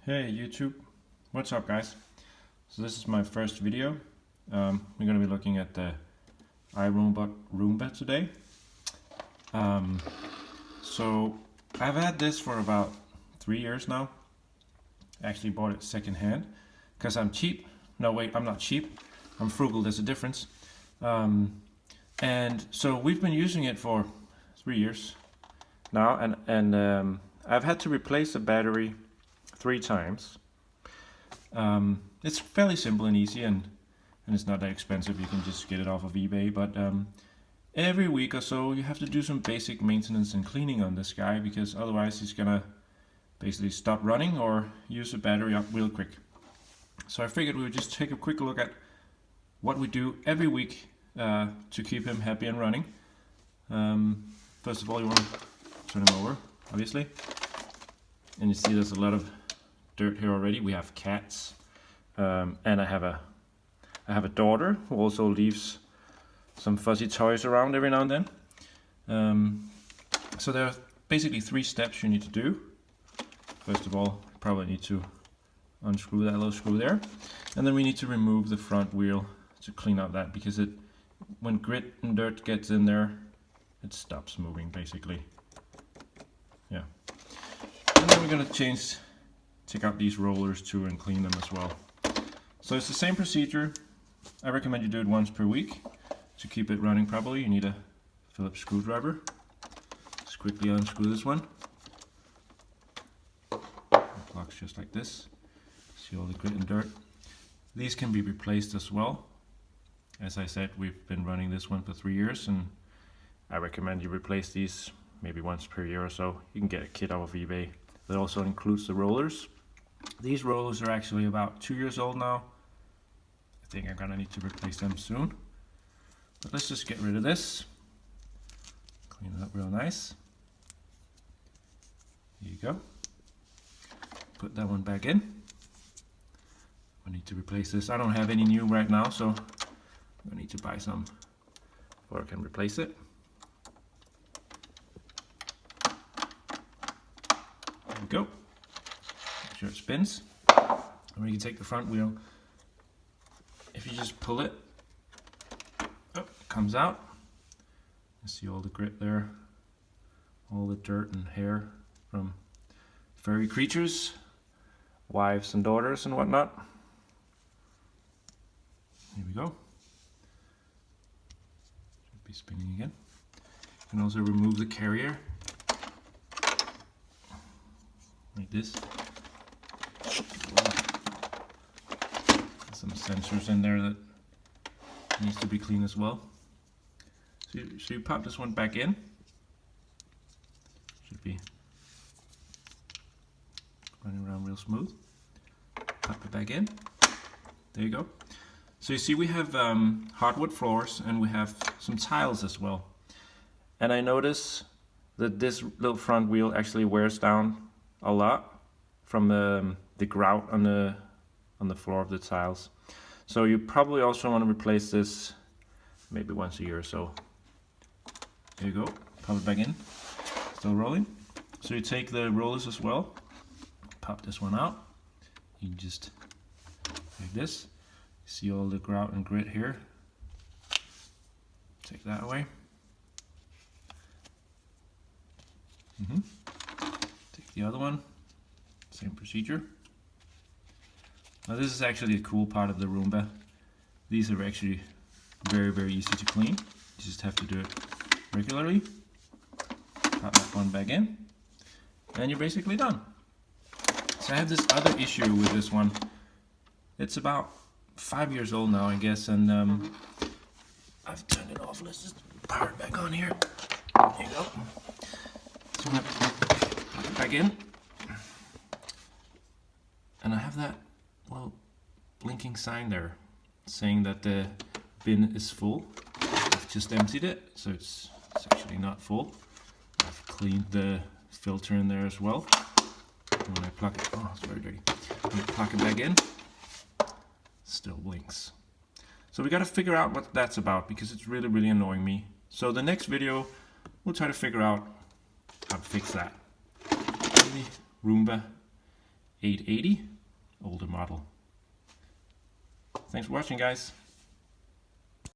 Hey YouTube, what's up guys? So this is my first video. We're going to be looking at the iRobot Roomba today. So I've had this for about 3 years now. I actually bought it secondhand because I'm cheap. No wait, I'm not cheap. I'm frugal, there's a difference. And so we've been using it for 3 years now, and I've had to replace the battery 3 times. It's fairly simple and easy, and it's not that expensive. You can just get it off of eBay, but every week or so you have to do some basic maintenance and cleaning on this guy, because otherwise he's gonna basically stop running or use the battery up real quick. So I figured we would just take a quick look at what we do every week to keep him happy and running. First of all, you want to turn him over, obviously, and you see there's a lot of dirt here already. We have cats, and I have a daughter who also leaves some fuzzy toys around every now and then. So there are basically 3 steps you need to do. First of all, you probably need to unscrew that little screw there, and then we need to remove the front wheel to clean up that, because when grit and dirt gets in there, it stops moving basically. Yeah. And then we're gonna take out these rollers too and clean them as well. So it's the same procedure. I recommend you do it once per week to keep it running properly. You need a Phillips screwdriver. Just quickly unscrew this one. It locks just like this. See all the grit and dirt. These can be replaced as well. As I said, we've been running this one for 3 years, and I recommend you replace these maybe once per year or so. You can get a kit off of eBay that also includes the rollers. These rollers are actually about 2 years old now. I think I'm gonna need to replace them soon. But let's just get rid of this. Clean it up real nice. Here you go. Put that one back in. I need to replace this. I don't have any new right now, so I need to buy some before I can replace it. There we go. Make sure it spins. And we can take the front wheel. If you just pull it, it comes out. You see all the grit there, all the dirt and hair from furry creatures, wives and daughters and whatnot. Here we go. Should be spinning again. You can also remove the carrier like this. Some sensors in there that needs to be cleaned as well. So you pop this one back in. Should be running around real smooth. Pop it back in. There you go. So you see we have hardwood floors, and we have some tiles as well. And I notice that this little front wheel actually wears down a lot from the grout on the floor of the tiles. So you probably also want to replace this maybe once a year or so. There you go, pop it back in, still rolling. So you take the rollers as well, pop this one out. You can just like this. See all the grout and grit here. Take that away. Take the other one, same procedure. Now this is actually a cool part of the Roomba. These are actually very, very easy to clean. You just have to do it regularly. Pop that one back in, and you're basically done. So I have this other issue with this one. It's about 5 years old now, I guess, and I've turned it off. Let's just power it back on here. There you go. So I'm gonna put it back in, and I have that little blinking sign there saying that the bin is full. I've just emptied it, so it's actually not full. I've cleaned the filter in there as well. And when I plug it, oh, it's very dirty. When I plug it back in, still blinks. So we got to figure out what that's about, because it's really, really annoying me. So the next video, we'll try to figure out how to fix that. The Roomba 880, older model. Thanks for watching, guys.